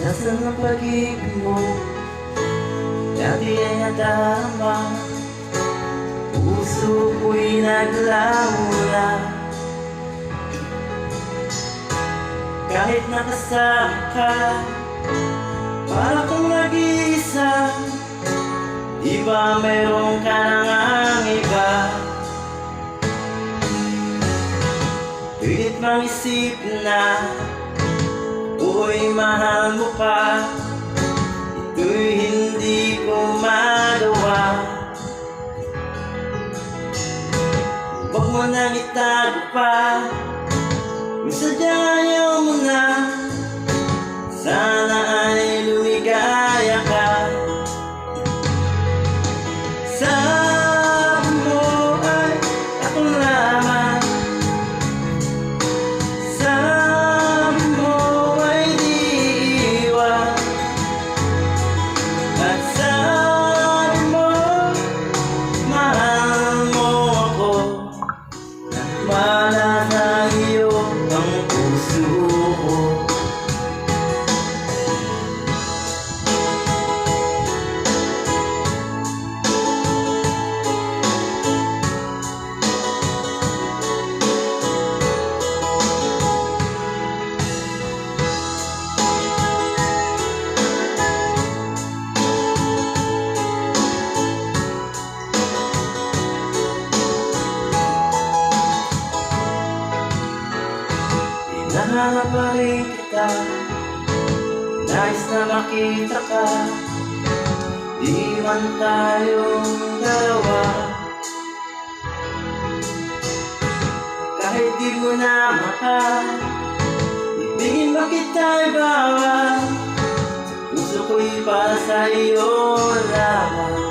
Nasaan ang pag-ibig mo? Dati ay nadama, puso ko'y naglaho na. Kahit nakasama ka, para kang nag-iisa. Di ba meron ka nang iba? Pilit mang isipin na ako'y mahal mo pa. Ito'y hindi ko magawa. Huwag mo nang itago pa, kung sadyang ayaw mo na. Sana ay lumigaya ka. Sabi mo ay ako lamang, sabi mo ay di iwan, at sabi mo mahal mo ako. Wala sa iyo ang puso ko. Hinahanap pa rin kita, nais na makita ka. Di man tayong dalawa, kahit di mo na mahal, ibigin ba kita'y bawal. Sa puso ko'y para sa iyo lamang.